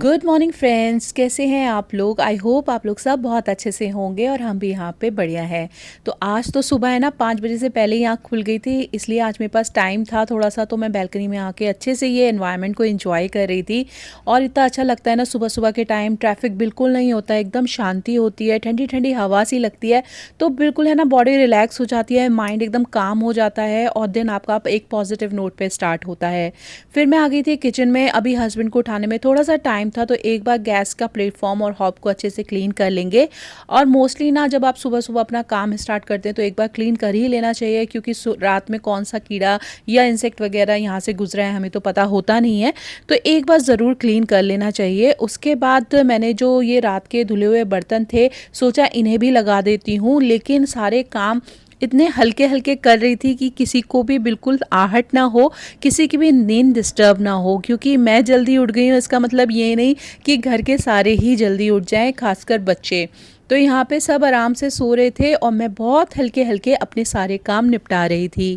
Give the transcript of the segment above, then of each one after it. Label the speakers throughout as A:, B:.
A: Good morning friends, कैसे हैं आप लोग। आई होप आप लोग सब बहुत अच्छे से होंगे और हम भी यहाँ पे बढ़िया है। तो आज तो सुबह है ना 5 बजे से पहले ही आँख खुल गई थी, इसलिए आज मेरे पास टाइम था थोड़ा सा, तो मैं बैल्कनी में आके अच्छे से ये एनवायरनमेंट को एंजॉय कर रही थी। और इतना अच्छा लगता है ना सुबह सुबह के टाइम, ट्रैफिक बिल्कुल नहीं होता है, एकदम शांति होती है, ठंडी ठंडी हवा सी लगती है। तो बिल्कुल है ना बॉडी रिलैक्स हो जाती है, माइंड एकदम काम हो जाता है और दिन आपका एक पॉजिटिव नोट पे स्टार्ट होता है। फिर मैं आ गई थी किचन में, अभी हस्बैंड को उठाने में थोड़ा सा टाइम था, तो एक बार गैस का प्लेटफॉर्म और हॉब को अच्छे से क्लीन कर लेंगे। और मोस्टली ना जब आप सुबह सुबह अपना काम स्टार्ट करते हैं तो एक बार क्लीन कर ही लेना चाहिए, क्योंकि रात में कौन सा कीड़ा या इंसेक्ट वगैरह यहाँ से गुजरा है हमें तो पता होता नहीं है। तो एक बार ज़रूर क्लीन कर लेना चाहिए। उसके बाद मैंने जो ये रात के धुले हुए बर्तन थे, सोचा इन्हें भी लगा देती हूँ, लेकिन सारे काम इतने हल्के हल्के कर रही थी कि किसी को भी बिल्कुल आहट ना हो, किसी की भी नींद डिस्टर्ब ना हो। क्योंकि मैं जल्दी उठ गई हूँ इसका मतलब ये नहीं कि घर के सारे ही जल्दी उठ जाएं, खासकर बच्चे। तो यहाँ पे सब आराम से सो रहे थे और मैं बहुत हल्के हल्के अपने सारे काम निपटा रही थी।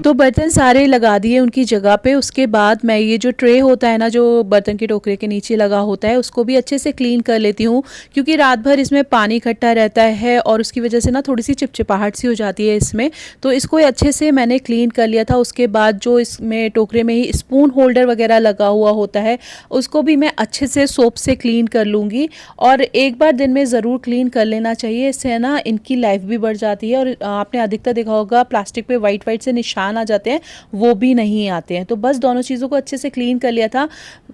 A: तो बर्तन सारे लगा दिए उनकी जगह पे। उसके बाद मैं ये जो ट्रे होता है ना, जो बर्तन के टोकरे के नीचे लगा होता है, उसको भी अच्छे से क्लीन कर लेती हूँ, क्योंकि रात भर इसमें पानी इकट्ठा रहता है और उसकी वजह से ना थोड़ी सी चिपचिपाहट सी हो जाती है इसमें। तो इसको अच्छे से मैंने क्लीन कर लिया था। उसके बाद जो इसमें टोकरे में ही स्पून होल्डर वगैरह लगा हुआ होता है, उसको भी मैं अच्छे से सोप से क्लीन कर लूँगी। और एक बार दिन में ज़रूर क्लीन कर लेना चाहिए, इससे ना इनकी लाइफ भी बढ़ जाती है। और आपने अधिकतर देखा होगा प्लास्टिक पे वाइट वाइट से निशान आ जाते हैं, वो भी नहीं आते हैं। तो बस दोनों चीज़ों को अच्छे से क्लीन कर लिया था।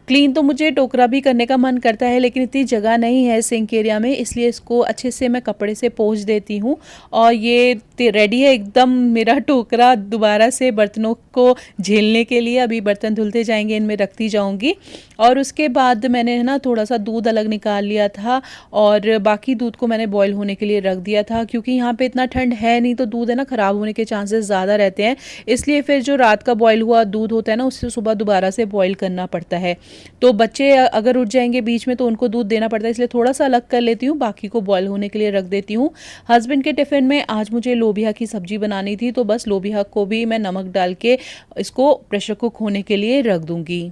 A: क्लीन तो मुझे टोकरा भी करने का मन करता है, लेकिन इतनी जगह नहीं है सिंक एरिया में, इसलिए इसको अच्छे से मैं कपड़े से पोंछ देती हूँ। और ये रेडी है एकदम मेरा टोकरा दोबारा से बर्तनों को झेलने के लिए। अभी बर्तन धुलते जाएंगे, इनमें रखती जाऊँगी। और उसके बाद मैंने ना थोड़ा सा दूध अलग निकाल लिया था और बाकी दूध को मैंने बॉईल होने के लिए रख दिया था, क्योंकि यहाँ पे इतना ठंड है नहीं, तो दूध है ना ख़राब होने के चांसेस ज़्यादा रहते हैं। इसलिए फिर जो रात का बॉईल हुआ दूध होता है ना, उससे सुबह दोबारा से बॉईल करना पड़ता है। तो बच्चे अगर उठ जाएंगे बीच में तो उनको दूध देना पड़ता है, इसलिए थोड़ा सा अलग कर लेती हूँ, बाकी को बॉईल होने के लिए रख देती हूँ। हस्बैंड के टिफ़िन में आज मुझे लोबिया की सब्ज़ी बनानी थी, तो बस लोबिया को भी मैं नमक डाल के इसको प्रेशर कुक होने के लिए रख दूँगी।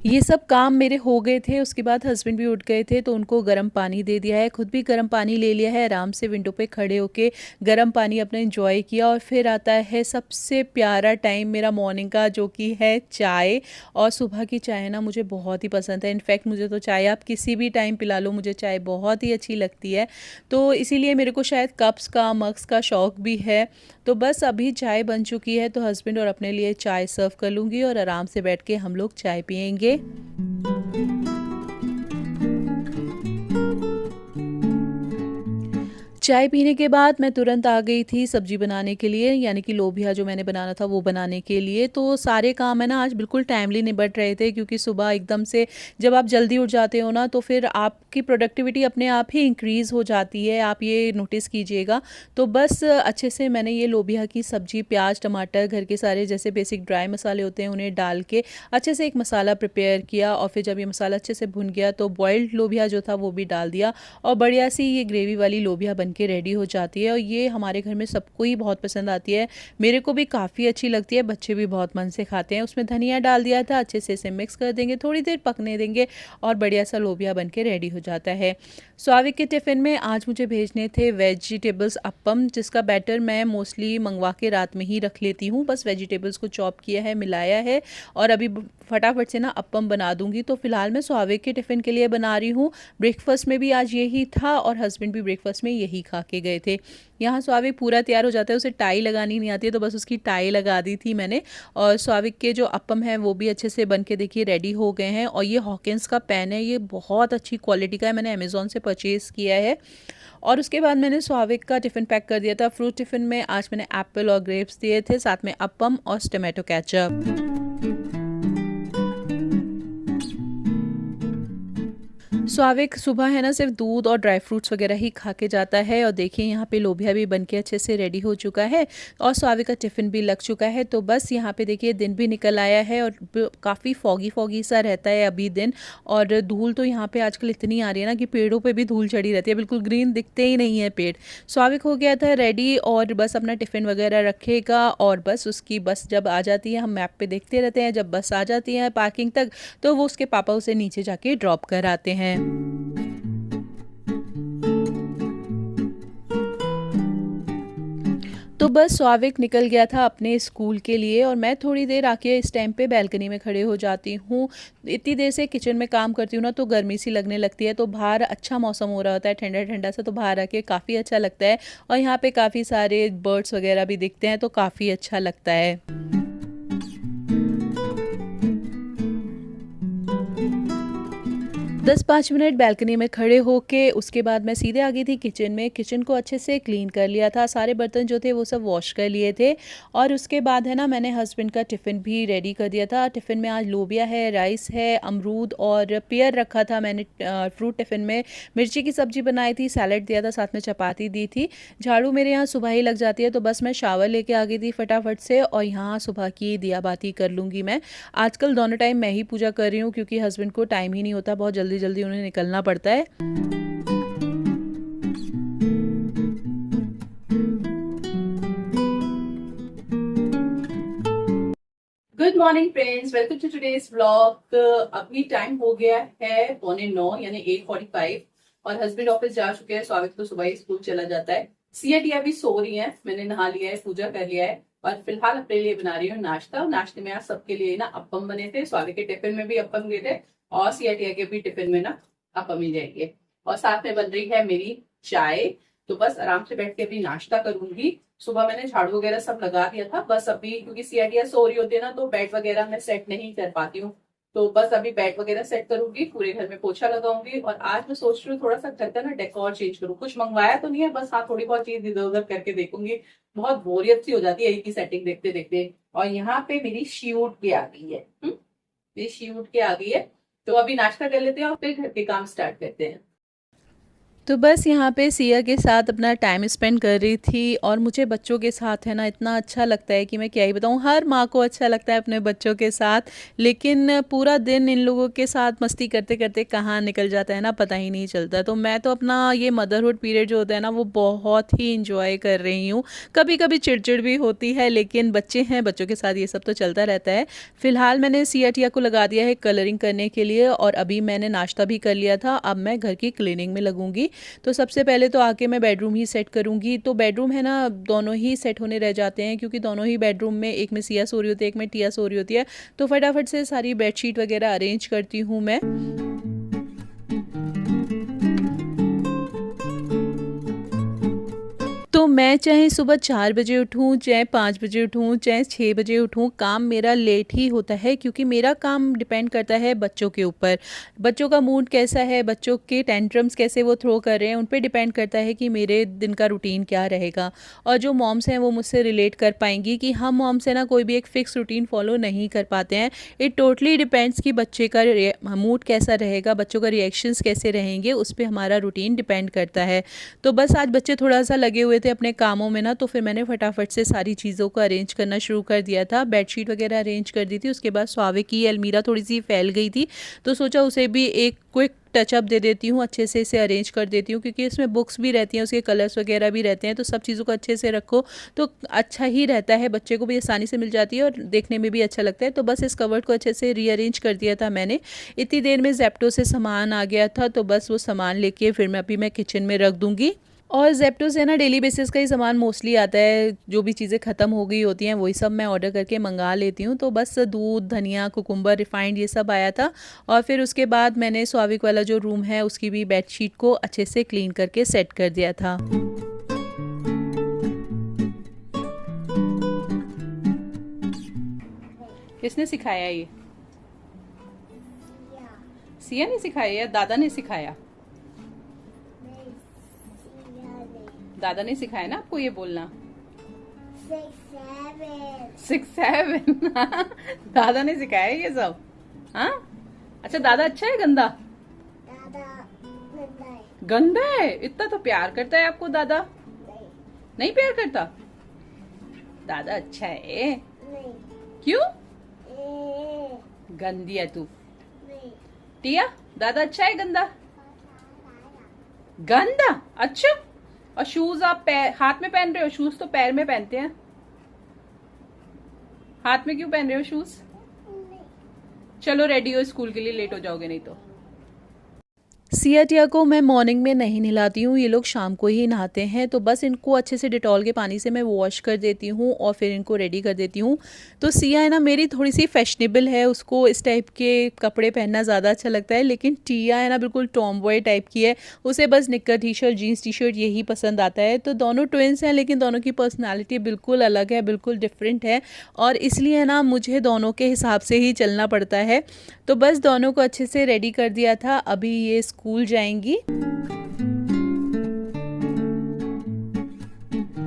A: ये सब काम मेरे हो गए थे। उसके बाद हस्बैंड भी उठ गए थे, तो उनको गर्म पानी दे दिया है, खुद भी गर्म पानी ले लिया है। आराम से विंडो पे खड़े होके गर्म पानी अपना एंजॉय किया। और फिर आता है सबसे प्यारा टाइम मेरा मॉर्निंग का, जो कि है चाय। और सुबह की चाय ना मुझे बहुत ही पसंद है। इनफैक्ट मुझे तो चाय आप किसी भी टाइम पिला लो, मुझे चाय बहुत ही अच्छी लगती है। तो इसीलिए मेरे को शायद कप्स का मग्स का शौक़ भी है। तो बस अभी चाय बन चुकी है, तो हस्बैंड और अपने लिए चाय सर्व कर लूँगी और आराम से बैठ के हम लोग चाय पियेंगे। चाय पीने के बाद मैं तुरंत आ गई थी सब्जी बनाने के लिए, यानी कि लोबिया जो मैंने बनाना था वो बनाने के लिए। तो सारे काम है ना आज बिल्कुल टाइमली निपट रहे थे, क्योंकि सुबह एकदम से जब आप जल्दी उठ जाते हो ना, तो फिर आपकी प्रोडक्टिविटी अपने आप ही इंक्रीज़ हो जाती है, आप ये नोटिस कीजिएगा। तो बस अच्छे से मैंने ये लोबिया की सब्ज़ी, प्याज टमाटर, घर के सारे जैसे बेसिक ड्राई मसाले होते हैं उन्हें डाल के अच्छे से एक मसाला प्रिपेयर किया। और फिर जब ये मसाला अच्छे से भुन गया तो बॉइल्ड लोबिया जो था वो भी डाल दिया, और बढ़िया सी ये ग्रेवी वाली लोबिया बन के रेडी हो जाती है। और ये हमारे घर में सबको ही बहुत पसंद आती है, मेरे को भी काफ़ी अच्छी लगती है, बच्चे भी बहुत मन से खाते हैं। उसमें धनिया डाल दिया था, अच्छे से इसे मिक्स कर देंगे, थोड़ी देर पकने देंगे और बढ़िया सा लोबिया बन के रेडी हो जाता है। स्वाविक के टिफ़िन में आज मुझे भेजने थे वेजिटेबल्स अप्पम, जिसका बैटर मैं मोस्टली मंगवा के रात में ही रख लेती हूँ। बस वेजिटेबल्स को चॉप किया है, मिलाया है और अभी फटाफट से ना अप्पम बना दूंगी। तो फिलहाल मैं स्वाविक के टिफ़िन के लिए बना रही हूँ। ब्रेकफास्ट में भी आज यही था और हस्बैंड भी ब्रेकफास्ट में यही खा के गए थे। यहाँ स्वाविक पूरा तैयार हो जाता है, उसे टाई लगानी नहीं आती है, तो बस उसकी टाई लगा दी थी मैंने। और स्वाविक के जो अप्पम हैं वो भी अच्छे से बन के देखिए रेडी हो गए हैं। और ये हॉकिंस का पैन है, ये बहुत अच्छी क्वालिटी का है, मैंने अमेज़ॉन से परचेज़ किया है। और उसके बाद मैंने स्वाविक का टिफ़िन पैक कर दिया था। फ्रूट टिफ़िन में आज मैंने एप्पल और ग्रेप्स दिए थे, साथ में अप्पम और टोमेटो केचप। स्वाविक सुबह है ना सिर्फ दूध और ड्राई फ्रूट्स वगैरह ही खा के जाता है। और देखिए यहाँ पे लोबिया भी बन के अच्छे से रेडी हो चुका है और स्वाविक का टिफ़िन भी लग चुका है। तो बस यहाँ पे देखिए दिन भी निकल आया है और काफ़ी फॉगी फॉगी सा रहता है अभी दिन। और धूल तो यहाँ पे आजकल इतनी आ रही है ना कि पेड़ों पे भी धूल चढ़ी रहती है, बिल्कुल ग्रीन दिखते ही नहीं है पेड़। स्वाविक हो गया था रेडी और बस अपना टिफ़िन वगैरह रखेगा और बस उसकी बस जब आ जाती है, हम मैप पे देखते रहते हैं, जब बस आ जाती है पार्किंग तक तो वो उसके पापा उसे नीचे जाके ड्रॉप कर आते हैं। तो बस स्वाविक निकल गया था अपने स्कूल के लिए और मैं थोड़ी देर आके इस टाइम पे बालकनी में खड़े हो जाती हूँ। इतनी देर से किचन में काम करती हूँ ना तो गर्मी सी लगने लगती है। तो बाहर अच्छा मौसम हो रहा होता है, ठंडा ठंडा सा, तो बाहर आके काफ़ी अच्छा लगता है। और यहाँ पे काफ़ी सारे बर्ड्स वगैरह भी दिखते हैं तो काफ़ी अच्छा लगता है। 10-5 मिनट बालकनी में खड़े होके उसके बाद मैं सीधे आ गई थी किचन में। किचन को अच्छे से क्लीन कर लिया था, सारे बर्तन जो थे वो सब वॉश कर लिए थे। और उसके बाद है ना मैंने हस्बैंड का टिफ़िन भी रेडी कर दिया था। टिफ़िन में आज लोबिया है, राइस है, अमरूद और पेयर रखा था मैंने। फ्रूट टिफ़िन में मिर्ची की सब्ज़ी बनाई थी, सैलड दिया था, साथ में चपाती दी थी। झाड़ू मेरे यहाँ सुबह ही लग जाती है तो बस मैं शावर लेके आ गई थी फटाफट से और यहाँ सुबह की दिया बाती कर लूँगी मैं। आजकल दोनों टाइम मैं ही पूजा कर रही हूँ क्योंकि हस्बैंड को टाइम ही नहीं होता, बहुत जल्दी जल्दी उन्हें निकलना पड़ता है। Good morning friends, welcome to today's vlog. अभी टाइम हो गया है 8:45 यानी 8:45 और हस्बैंड ऑफिस जा चुके हैं। स्वागत तो सुबह ही स्कूल चला जाता है। सिया टिया भी सो रही हैं, मैंने नहा लिया है, पूजा कर लिया है और फिलहाल अपने लिए बना रही हूँ नाश्ता। नाश्ते में आज सबके लिए ना अप्पम बने थे, स्वागत के टिफिन में भी अप्पम गए थे और सिया टिया के भी टिफिन में ना अप्पम ही जाएंगे। और साथ में बन रही है मेरी चाय। तो बस आराम से बैठ के अभी नाश्ता करूंगी। सुबह मैंने झाड़ू वगैरह सब लगा दिया था, बस अभी क्योंकि सीआईडिया सो रही होती है ना तो बेड वगैरह मैं सेट नहीं कर पाती हूँ। तो बस अभी बेड वगैरह सेट करूंगी, पूरे घर में पोछा लगाऊंगी और आज मैं सोच रही हूँ थोड़ा सा घर का ना डेकोर चेंज करूँ। कुछ मंगवाया तो नहीं है, बस हाँ थोड़ी बहुत चीज इधर उधर करके देखूंगी। बहुत बोरियत सी हो जाती है एक ही सेटिंग देखते देखते। और यहाँ पे मेरी शी उठ के आ गई है। मेरी शी उठ के आ गई है। तो अभी नाश्ता कर लेते हैं और फिर घर के काम स्टार्ट करते हैं। तो बस यहाँ पे सिया के साथ अपना टाइम स्पेंड कर रही थी और मुझे बच्चों के साथ है ना इतना अच्छा लगता है कि मैं क्या ही बताऊँ। हर माँ को अच्छा लगता है अपने बच्चों के साथ, लेकिन पूरा दिन इन लोगों के साथ मस्ती करते करते कहाँ निकल जाता है ना पता ही नहीं चलता। तो मैं तो अपना ये मदरहुड पीरियड जो होता है ना वो बहुत ही इंजॉय कर रही हूँ। कभी कभी चिड़चिड़ भी होती है लेकिन बच्चे हैं, बच्चों के साथ ये सब तो चलता रहता है। फिलहाल मैंने सिया टिया को लगा दिया है कलरिंग करने के लिए और अभी मैंने नाश्ता भी कर लिया था। अब मैं घर की क्लीनिंग में लगूंगी। तो सबसे पहले तो आके मैं बेडरूम ही सेट करूंगी। तो बेडरूम है ना दोनों ही सेट होने रह जाते हैं क्योंकि दोनों ही बेडरूम में एक में सिया सो रही होती है, एक में टिया सो रही होती है। तो फटाफट से सारी बेडशीट वगैरह अरेंज करती हूँ मैं। तो मैं चाहे सुबह 4 बजे उठूँ, चाहे 5 बजे उठूँ, चाहे 6 बजे उठूँ, काम मेरा लेट ही होता है क्योंकि मेरा काम डिपेंड करता है बच्चों के ऊपर। बच्चों का मूड कैसा है, बच्चों के टेंट्रम्स कैसे वो थ्रो कर रहे हैं, उन पे डिपेंड करता है कि मेरे दिन का रूटीन क्या रहेगा। और जो मॉम्स हैं वो मुझसे रिलेट कर पाएंगी कि हम मॉम्स है ना कोई भी एक फ़िक्स रूटीन फॉलो नहीं कर पाते हैं। इट टोटली डिपेंड्स कि बच्चे का मूड कैसा रहेगा, बच्चों का रिएक्शंस कैसे रहेंगे, उस पर हमारा रूटीन डिपेंड करता है। तो बस आज बच्चे थोड़ा सा लगे हुए थे अपने कामों में ना तो फिर मैंने फटाफट से सारी चीज़ों को अरेंज करना शुरू कर दिया था। बेडशीट वगैरह अरेंज कर दी थी। उसके बाद स्वाविक की अलमीरा थोड़ी सी फैल गई थी तो सोचा उसे भी एक क्विक टचअप दे देती हूँ, अच्छे से इसे अरेंज कर देती हूँ क्योंकि इसमें बुक्स भी रहती हैं, उसके कलर्स वगैरह भी रहते हैं। तो सब चीज़ों को अच्छे से रखो तो अच्छा ही रहता है, बच्चे को भी आसानी से मिल जाती है और देखने में भी अच्छा लगता है। तो बस इस कवर्ड को अच्छे से रीअरेंज कर दिया था मैंने। इतनी देर में जेप्टो से सामान आ गया था तो बस वो सामान लेके फिर मैं किचन में रख दूँगी। और ज़ेप्टो से ना डेली बेसिस का ही सामान मोस्टली आता है, जो भी चीज़ें ख़त्म हो गई होती हैं वही सब मैं ऑर्डर करके मंगा लेती हूँ। तो बस दूध, धनिया, कुकुम्बर, रिफाइंड ये सब आया था। और फिर उसके बाद मैंने स्वाविक वाला जो रूम है उसकी भी बेडशीट को अच्छे से क्लीन करके सेट कर दिया था। किसने सिखाया ये? सिया ने सिखाया या दादा ने सिखाया? दादा ने सिखाया ना आपको ये बोलना? 6 7 दादा ने सिखाया ये सब? हाँ, अच्छा दादा अच्छा है गंदा?
B: दादा
A: गंदा है? इतना तो प्यार करता है आपको दादा। नहीं प्यार करता? दादा अच्छा है। क्यों? गंदी है तू। टिया, दादा अच्छा है गंदा? गंदा? अच्छा। और शूज आप हाथ में पहन रहे हो? शूज तो पैर में पहनते हैं, हाथ में क्यों पहन रहे हो शूज? चलो रेडी हो स्कूल के लिए, लेट हो जाओगे नहीं तो। सिया टिया को मैं मॉर्निंग में नहीं नहलाती हूँ, ये लोग शाम को ही नहाते हैं। तो बस इनको अच्छे से डिटॉल के पानी से मैं वॉश कर देती हूँ और फिर इनको रेडी कर देती हूँ। तो सिया है ना मेरी थोड़ी सी फैशनेबल है, उसको इस टाइप के कपड़े पहनना ज़्यादा अच्छा लगता है। लेकिन टिया है ना बिल्कुल टॉम बॉय टाइप की है, उसे बस निक्कर T shirt jeans T shirt यही पसंद आता है। तो दोनों ट्विंस हैं लेकिन दोनों की पर्सनैलिटी बिल्कुल अलग है, बिल्कुल डिफरेंट है, और इसलिए ना मुझे दोनों के हिसाब से ही चलना पड़ता है। तो बस दोनों को अच्छे से रेडी कर दिया था, अभी ये स्कूल जाएंगी।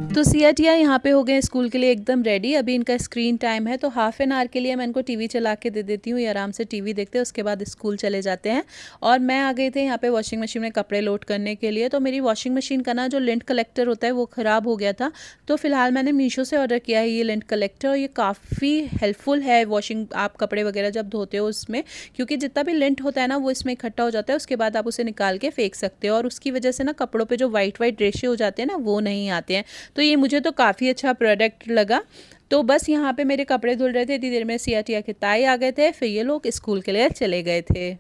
A: तो सिया टिया यहाँ पे हो गए स्कूल के लिए एकदम रेडी। अभी इनका स्क्रीन टाइम है तो हाफ एन आवर के लिए मैं इनको टीवी चला के दे देती हूँ, ये आराम से टीवी देखते हैं, उसके बाद स्कूल चले जाते हैं। और मैं आ गई थी यहाँ पे वॉशिंग मशीन में कपड़े लोड करने के लिए। तो मेरी वॉशिंग मशीन का ना जो लिंट कलेक्टर होता है वो ख़राब हो गया था, तो फिलहाल मैंने मीशो से ऑर्डर किया है ये लिंट कलेक्टर। ये काफ़ी हेल्पफुल है वॉशिंग, आप कपड़े वगैरह जब धोते हो उसमें, क्योंकि जितना भी लिंट होता है ना वो इसमें इकट्ठा हो जाता है, उसके बाद आप उसे निकाल के फेंक सकते हो, और उसकी वजह से ना कपड़ों पे जो वाइट वाइट रेशे हो जाते हैं ना वो नहीं आते हैं। तो ये मुझे तो काफ़ी अच्छा प्रोडक्ट लगा। तो बस यहाँ पे मेरे कपड़े धुल रहे थे, इतनी देर में सिया टिया के ताई आ गए थे, फिर ये लोग स्कूल के लिए चले गए थे।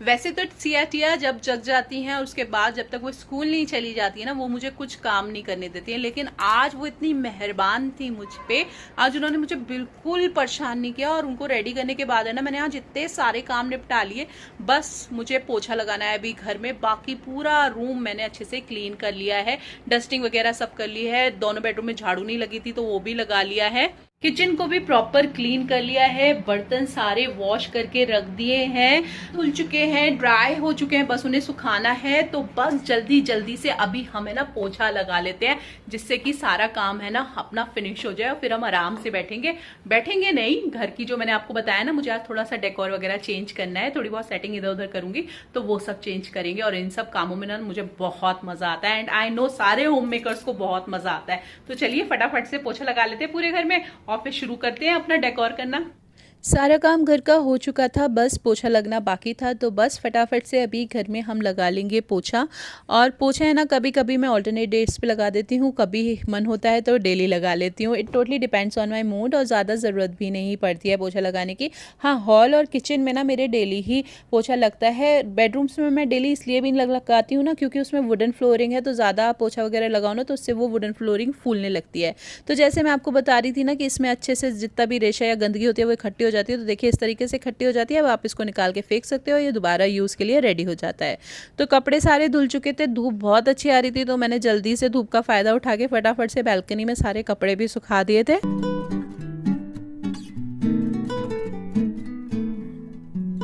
A: वैसे तो सिया टिया जब जग जाती हैं और उसके बाद जब तक वो स्कूल नहीं चली जाती है ना वो मुझे कुछ काम नहीं करने देती है, लेकिन आज वो इतनी मेहरबान थी मुझ पे। आज उन्होंने मुझे बिल्कुल परेशान नहीं किया, और उनको रेडी करने के बाद है ना मैंने आज इतने सारे काम निपटा लिए। बस मुझे पोछा लगाना है अभी घर में, बाकी पूरा रूम मैंने अच्छे से क्लीन कर लिया है, डस्टिंग वगैरह सब कर ली है। दोनों बेडरूम में झाड़ू नहीं लगी थी तो वो भी लगा लिया है। किचन को भी प्रॉपर क्लीन कर लिया है, बर्तन सारे वॉश करके रख दिए हैं, धुल चुके हैं, ड्राई हो चुके हैं, बस उन्हें सुखाना है। तो बस जल्दी जल्दी से अभी हमें ना पोछा लगा लेते हैं, जिससे कि सारा काम है ना अपना फिनिश हो जाए और फिर हम आराम से बैठेंगे नहीं। घर की जो मैंने आपको बताया ना मुझे आज थोड़ा सा डेकोर वगैरह चेंज करना है, थोड़ी बहुत सेटिंग इधर उधर करूंगी, तो वो सब चेंज करेंगे। और इन सब कामों में ना मुझे बहुत मजा आता है, एंड आई नो सारे होम मेकर्स को बहुत मजा आता है। तो चलिए फटाफट से पोछा लगा लेते हैं पूरे घर में और फिर शुरू करते हैं अपना डेकोर करना। सारा काम घर का हो चुका था, बस पोछा लगना बाकी था। तो बस फटाफट से अभी घर में हम लगा लेंगे पोछा। और पोछा है ना कभी कभी मैं ऑल्टरनेट डेट्स पे लगा देती हूँ, कभी मन होता है तो डेली लगा लेती हूँ। It totally depends on my mood, और ज़्यादा ज़रूरत भी नहीं पड़ती है पोछा लगाने की। हाँ, हॉल और किचन में ना मेरे डेली ही पोछा लगता है। बेडरूम्स में मैं डेली इसलिए भी लगाती हूँ ना क्योंकि उसमें वुडन फ्लोरिंग है, तो ज़्यादा पोछा वगैरह लगाओ ना तो उससे वो वुडन फ्लोरिंग फूलने लगती है। तो जैसे मैं आपको बता रही थी ना कि इसमें अच्छे से जितना भी रेशा या गंदगी होती है वो इकट्ठी हो जाती है। तो देखिए इस तरीके से इकट्ठी हो जाती है, अब आप इसको निकाल के फेंक सकते हो, ये दोबारा यूज़ के लिए रेडी हो जाता है। तो कपड़े सारे धुल चुके थे, धूप बहुत अच्छी आ रही थी, तो मैंने जल्दी से धूप का फ़ायदा उठा के फटाफट से बैल्कनी में सारे कपड़े भी सुखा दिए थे।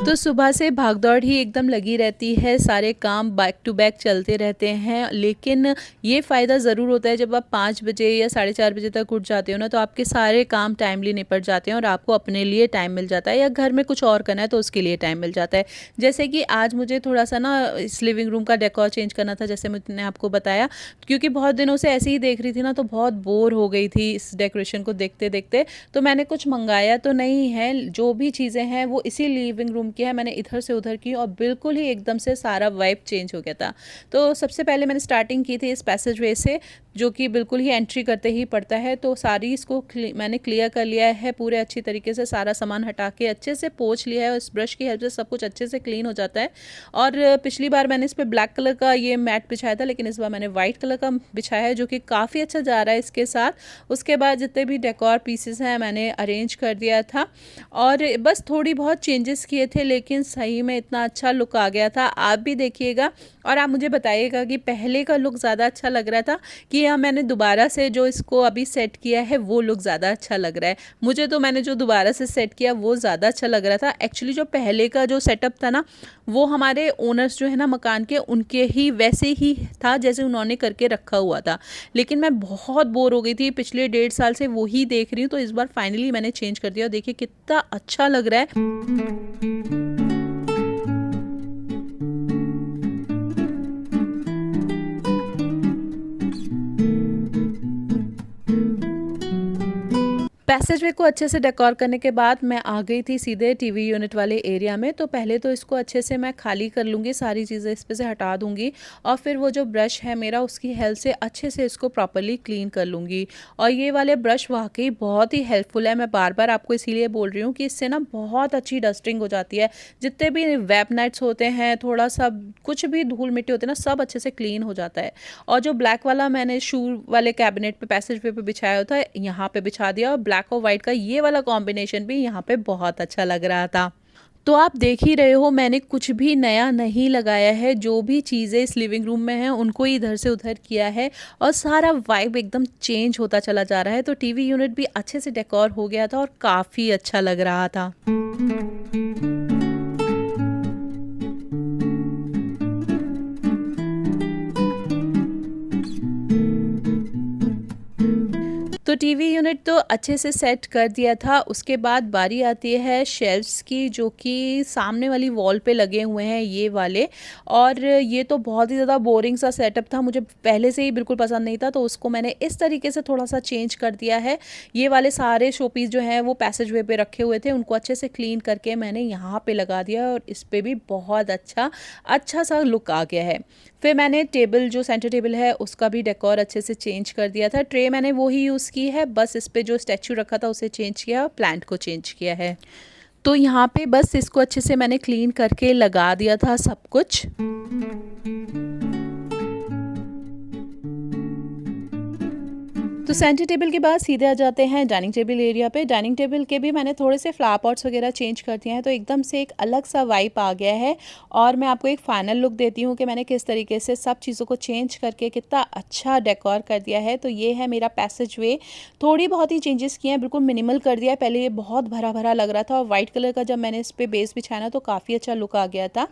A: तो सुबह से भागदौड़ ही एकदम लगी रहती है, सारे काम बैक टू बैक चलते रहते हैं। लेकिन ये फ़ायदा ज़रूर होता है जब आप 5 बजे या 4:30 बजे तक उठ जाते हो ना, तो आपके सारे काम टाइमली निपट जाते हैं और आपको अपने लिए टाइम मिल जाता है, या घर में कुछ और करना है तो उसके लिए टाइम मिल जाता है। जैसे कि आज मुझे थोड़ा सा ना इस लिविंग रूम का डेकोर चेंज करना था, जैसे मैंने आपको बताया, क्योंकि बहुत दिनों से ऐसे ही देख रही थी ना, तो बहुत बोर हो गई थी इस डेकोरेशन को देखते देखते। तो मैंने कुछ मंगाया तो नहीं है, जो भी चीज़ें हैं वो इसी लिविंग रूम की है, मैंने इधर से उधर की, और बिल्कुल ही एकदम से सारा वाइब चेंज हो गया था। तो सबसे पहले मैंने स्टार्टिंग की थी इस पैसेज वे से, जो कि बिल्कुल ही एंट्री करते ही पड़ता है। तो सारी इसको मैंने क्लियर कर लिया है पूरे अच्छी तरीके से, सारा सामान हटा के अच्छे से पोंछ लिया है, इस ब्रश की हेल्प से सब कुछ अच्छे से क्लीन हो जाता है। और पिछली बार मैंने इस पर ब्लैक कलर का ये मैट बिछाया था, लेकिन इस बार मैंने वाइट कलर का बिछाया है, जो कि काफ़ी अच्छा जा रहा है इसके साथ। उसके बाद जितने भी डेकोर पीसेस हैं मैंने अरेंज कर दिया था, और बस थोड़ी बहुत चेंजेस किए थे, लेकिन सही में इतना अच्छा लुक आ गया था। आप भी देखिएगा और आप मुझे बताइएगा कि पहले का लुक ज़्यादा अच्छा लग रहा था कि या मैंने दोबारा से जो इसको अभी सेट किया है वो लुक ज़्यादा अच्छा लग रहा है। मुझे तो मैंने जो दोबारा से सेट किया वो ज़्यादा अच्छा लग रहा था। एक्चुअली जो पहले का जो सेटअप था ना, वो हमारे ओनर्स जो है ना मकान के, उनके ही वैसे ही था जैसे उन्होंने करके रखा हुआ था। लेकिन मैं बहुत बोर हो गई थी, पिछले 1.5 साल से वही देख रही हूँ, तो इस बार फाइनली मैंने चेंज कर दिया। देखिए कितना अच्छा लग रहा है। पैसेजवे को अच्छे से डेकोर करने के बाद मैं आ गई थी सीधे टीवी यूनिट वाले एरिया में। तो पहले तो इसको अच्छे से मैं खाली कर लूँगी, सारी चीज़ें इस पे से हटा दूँगी और फिर वो जो ब्रश है मेरा उसकी हेल्प से अच्छे से इसको प्रॉपर्ली क्लीन कर लूँगी। और ये वाले ब्रश वाक़ई बहुत ही हेल्पफुल है, मैं बार-बार आपको इसीलिए बोल रही हूँ कि इससे ना बहुत अच्छी डस्टिंग हो जाती है। जितने भी वेब नेट्स होते हैं, थोड़ा-सा कुछ भी धूल-मिट्टी होती है ना, सब अच्छे से क्लीन हो जाता है। और जो ब्लैक वाला मैंने शू वाले कैबिनेट पे पैसेजवे पे बिछाया था, यहाँ पे बिछा दिया और ब्लैक और वाइट का ये वाला कॉम्बिनेशन भी यहाँ पे बहुत अच्छा लग रहा था। तो आप देख ही रहे हो मैंने कुछ भी नया नहीं लगाया है, जो भी चीज़ें इस लिविंग रूम में हैं उनको इधर से उधर किया है और सारा वाइब एकदम चेंज होता चला जा रहा है। तो टीवी यूनिट भी अच्छे से डेकोर हो गया था और काफ़ी अच्छा लग रहा था। तो टीवी यूनिट तो अच्छे से सेट कर दिया था। उसके बाद बारी आती है शेल्फ्स की, जो कि सामने वाली वॉल पे लगे हुए हैं ये वाले। और ये तो बहुत ही ज़्यादा बोरिंग सा सेटअप था, मुझे पहले से ही बिल्कुल पसंद नहीं था, तो उसको मैंने इस तरीके से थोड़ा-सा चेंज कर दिया है। ये वाले सारे शोपीस जो हैं वो पैसेजवे पे रखे हुए थे, उनको अच्छे से क्लीन करके मैंने यहाँ पे लगा दिया और इस पे भी बहुत अच्छा सा लुक आ गया है। फिर मैंने टेबल, जो सेंटर टेबल है उसका भी डेकोर अच्छे से चेंज कर दिया था। ट्रे मैंने वो ही यूज़ की है, बस इस पे जो स्टैचू रखा था उसे चेंज किया, प्लांट को चेंज किया है। तो यहाँ पे बस इसको अच्छे से मैंने क्लीन करके लगा दिया था सब कुछ। तो सेंटर टेबल के बाद सीधे आ जाते हैं डाइनिंग टेबल एरिया पे। डाइनिंग टेबल के भी मैंने थोड़े से फ्लावर पॉट्स वगैरह चेंज कर दिए हैं, तो एकदम से एक अलग सा वाइब आ गया है। और मैं आपको एक फाइनल लुक देती हूँ कि मैंने किस तरीके से सब चीज़ों को चेंज करके कितना अच्छा डेकोर कर दिया है। तो ये है मेरा पैसेज वे, थोड़ी बहुत ही चेंजेस किए हैं, बिल्कुल मिनिमल कर दिया है। पहले ये बहुत भरा भरा लग रहा था और वाइट कलर का जब मैंने इस पर बेस बिछाया ना तो काफ़ी अच्छा लुक आ गया था।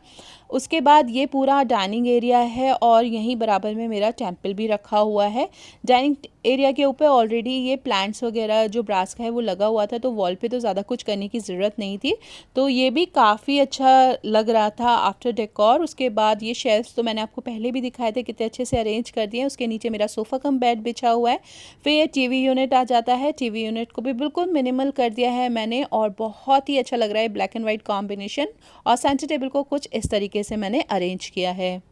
A: उसके बाद ये पूरा डाइनिंग एरिया है और यहीं बराबर में मेरा टेम्पल भी रखा हुआ है। डाइनिंग एरिया के ऊपर ऑलरेडी ये प्लांट्स वगैरह जो ब्रास का है वो लगा हुआ था, तो वॉल पे तो ज़्यादा कुछ करने की ज़रूरत नहीं थी। तो ये भी काफ़ी अच्छा लग रहा था आफ्टर डेकोर। उसके बाद ये शेल्फ्स तो मैंने आपको पहले भी दिखाए थे, कितने अच्छे से अरेंज कर दिए हैं। उसके नीचे मेरा सोफ़ा कम बेड बिछा हुआ है। फिर ये टीवी यूनिट आ जाता है। टीवी यूनिट को भी बिल्कुल मिनिमल कर दिया है मैंने और बहुत ही अच्छा लग रहा है ब्लैक एंड वाइट कॉम्बिनेशन। और सेंटर टेबल को कुछ इस तरीके से मैंने अरेंज किया है।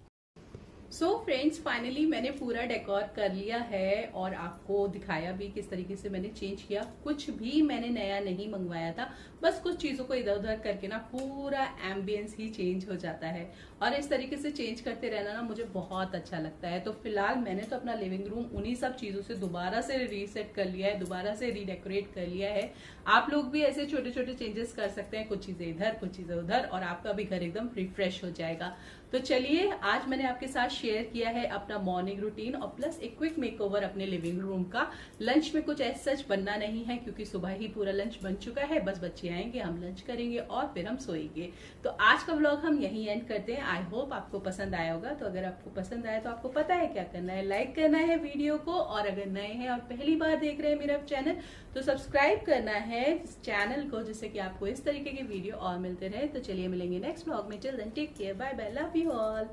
A: सो फ्रेंड्स, फाइनली मैंने पूरा डेकोर कर लिया है और आपको दिखाया भी किस तरीके से मैंने चेंज किया। कुछ भी मैंने नया नहीं मंगवाया था, बस कुछ चीज़ों को इधर उधर करके ना पूरा एम्बियंस ही चेंज हो जाता है। और इस तरीके से चेंज करते रहना ना मुझे बहुत अच्छा लगता है। तो फिलहाल मैंने तो अपना लिविंग रूम उन्हीं सब चीज़ों से दोबारा से रीसेट कर लिया है, दोबारा से रीडेकोरेट कर लिया है। आप लोग भी ऐसे छोटे छोटे चेंजेस कर सकते हैं, कुछ चीज़ें इधर कुछ चीज़ें उधर, और आपका भी घर एकदम रिफ्रेश हो जाएगा। तो चलिए, आज मैंने आपके साथ शेयर किया है अपना मॉर्निंग रूटीन और प्लस एक क्विक मेकओवर अपने लिविंग रूम का। लंच में कुछ ऐसा सच बनना नहीं है क्योंकि सुबह ही पूरा लंच बन चुका है, बस बच्चे आएंगे, हम लंच करेंगे और फिर हम सोएंगे। तो आज का व्लॉग हम यहीं एंड करते हैं। आई होप आपको पसंद आया होगा। तो अगर आपको पसंद आया तो आपको पता है क्या करना है, लाइक करना है वीडियो को, और अगर नए हैं और पहली बार देख रहे हैं मेरा चैनल तो सब्सक्राइब करना है इस चैनल को, जिससे कि आपको इस तरीके के वीडियो और मिलते रहे। तो चलिए मिलेंगे नेक्स्ट व्लॉग में। Till then take care, bye bye, love you all.